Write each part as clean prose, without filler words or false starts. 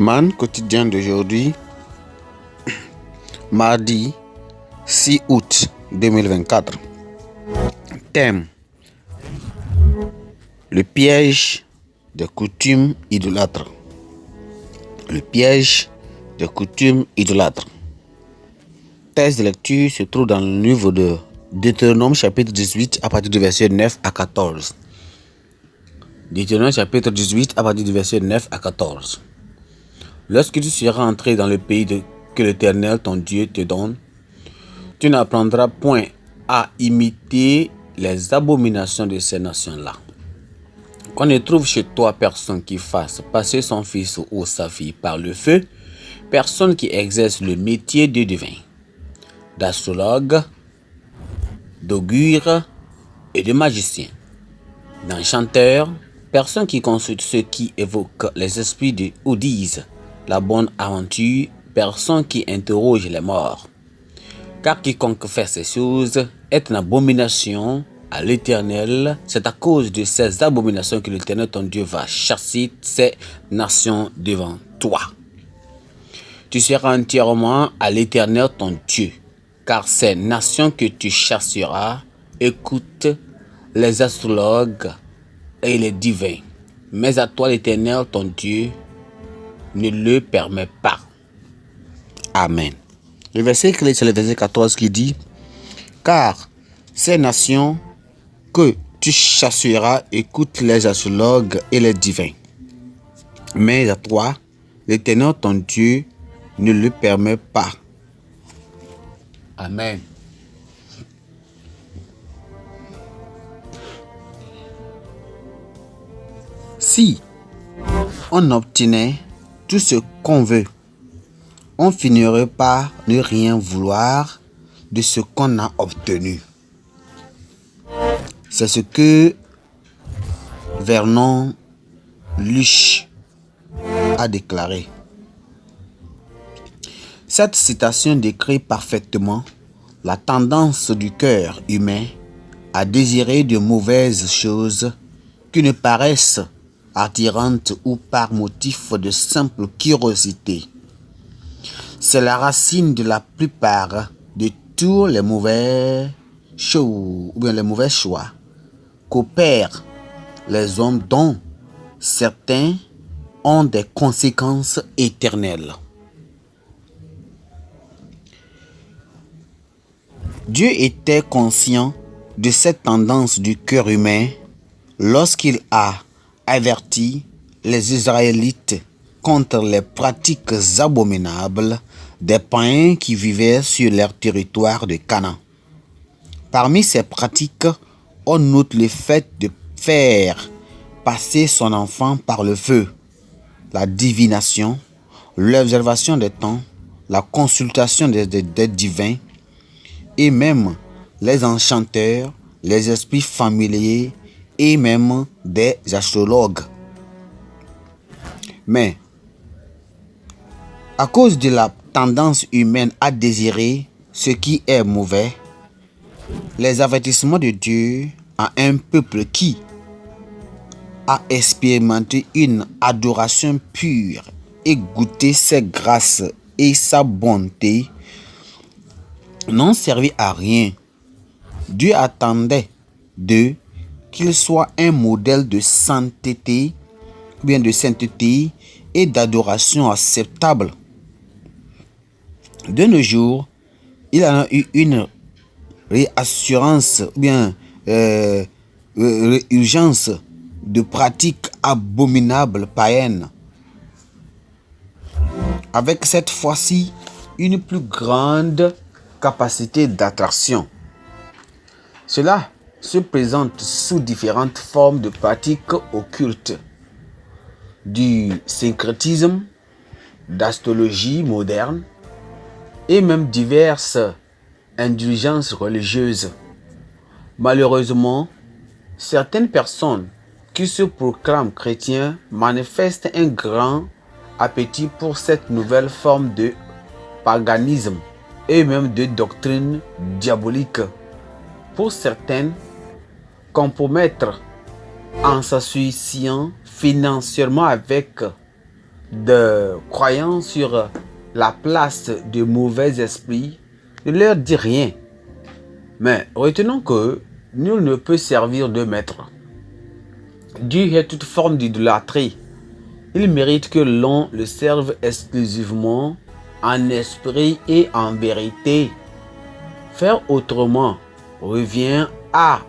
Man quotidien d'aujourd'hui, mardi 6 août 2024. Thème: le piège des coutumes idolâtres. Le piège des coutumes idolâtres. Texte de lecture se trouve dans le livre de Deutéronome chapitre 18 à partir du verset 9 à 14. Deutéronome chapitre 18 à partir du verset 9 à 14. Lorsque tu seras entré dans le pays que l'Éternel ton Dieu te donne, tu n'apprendras point à imiter les abominations de ces nations-là. Qu'on ne trouve chez toi personne qui fasse passer son fils ou sa fille par le feu, personne qui exerce le métier de devin, d'astrologue, d'augure et de magicien, d'enchanteur, personne qui consulte ceux qui évoquent les esprits ou disent la bonne aventure, personne qui interroge les morts. Car quiconque fait ces choses est une abomination à l'Éternel. C'est à cause de ces abominations que l'Éternel ton Dieu va chasser ces nations devant toi. Tu seras entièrement à l'Éternel ton Dieu, car ces nations que tu chasseras écoutent les astrologues et les divins. Mais à toi l'Éternel ton Dieu ne le permet pas. Amen. Le verset clé, c'est le verset 14 qui dit: car ces nations que tu chasseras écoutent les astrologues et les divins. Mais à toi, l'Éternel ton Dieu ne le permet pas. Amen. Si on obtenait tout ce qu'on veut, on finirait par ne rien vouloir de ce qu'on a obtenu. C'est ce que Vernon Lusch a déclaré. Cette citation décrit parfaitement la tendance du cœur humain à désirer de mauvaises choses qui ne paraissent attirantes ou par motif de simple curiosité. C'est la racine de la plupart de tous les mauvais choix qu'opèrent les hommes, dont certains ont des conséquences éternelles. Dieu était conscient de cette tendance du cœur humain lorsqu'il a averti les Israélites contre les pratiques abominables des païens qui vivaient sur leur territoire de Canaan. Parmi ces pratiques, on note le fait de faire passer son enfant par le feu, la divination, l'observation des temps, la consultation des divins et même les enchanteurs, les esprits familiers et même des astrologues. Mais à cause de la tendance humaine à désirer ce qui est mauvais, les avertissements de Dieu à un peuple qui a expérimenté une adoration pure et goûté ses grâces et sa bonté n'ont servi à rien. Dieu attendait d'eux qu'ils soient un modèle de sainteté, et d'adoration acceptable. De nos jours, il en a eu une réassurance urgence de pratiques abominables païennes, avec cette fois-ci une plus grande capacité d'attraction. Cela se présente sous différentes formes de pratiques occultes, du syncrétisme, d'astrologie moderne et même diverses indulgences religieuses. Malheureusement, certaines personnes qui se proclament chrétiens manifestent un grand appétit pour cette nouvelle forme de paganisme et même de doctrine diabolique. Pour certaines, compromettre en s'associant financièrement avec de croyants sur la place de mauvais esprits, ne leur dit rien. Mais retenons que nul ne peut servir de maître. Dieu est toute forme d'idolâtrie. Il mérite que l'on le serve exclusivement en esprit et en vérité. Faire autrement revient à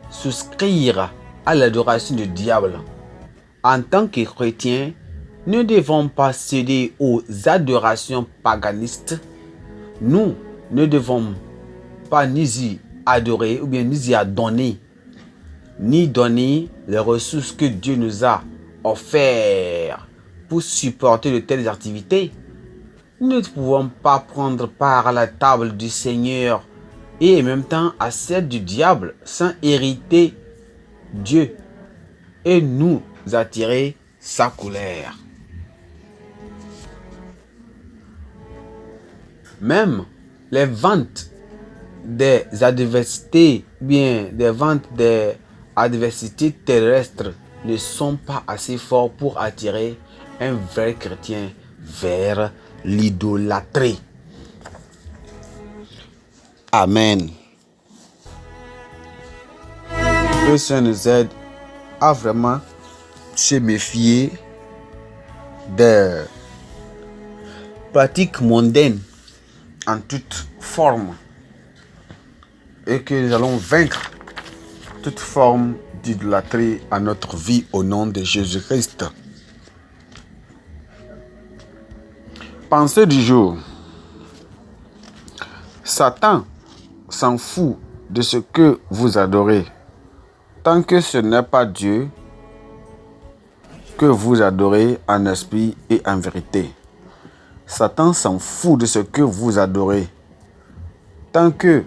souscrire à l'adoration du diable. En tant que chrétiens, nous ne devons pas céder aux adorations paganistes. Nous ne devons pas ni y adorer ou bien ni y adonner, ni donner les ressources que Dieu nous a offertes pour supporter de telles activités. Nous ne pouvons pas prendre part à la table du Seigneur et en même temps à celle du diable sans hériter Dieu et nous attirer sa colère. Même les ventes des adversités, bien des ventes des adversités terrestres ne sont pas assez forts pour attirer un vrai chrétien vers l'idolâtrie. Amen. Que le Seigneur nous aide à vraiment se méfier des pratiques mondaines en toute forme et que nous allons vaincre toute forme d'idolâtrie à notre vie au nom de Jésus-Christ. Pensée du jour. Satan s'en fout de ce que vous adorez, tant que ce n'est pas Dieu que vous adorez en esprit et en vérité. Satan s'en fout de ce que vous adorez, tant que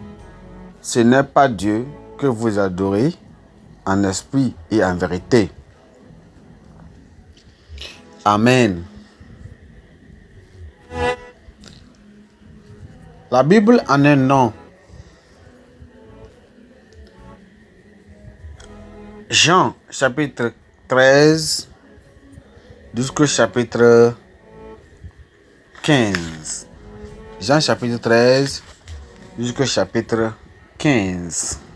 ce n'est pas Dieu que vous adorez en esprit et en vérité. Amen. La Bible en un nom. Jean chapitre 13 jusqu'au chapitre 15. Jean chapitre 13 jusqu'au chapitre 15.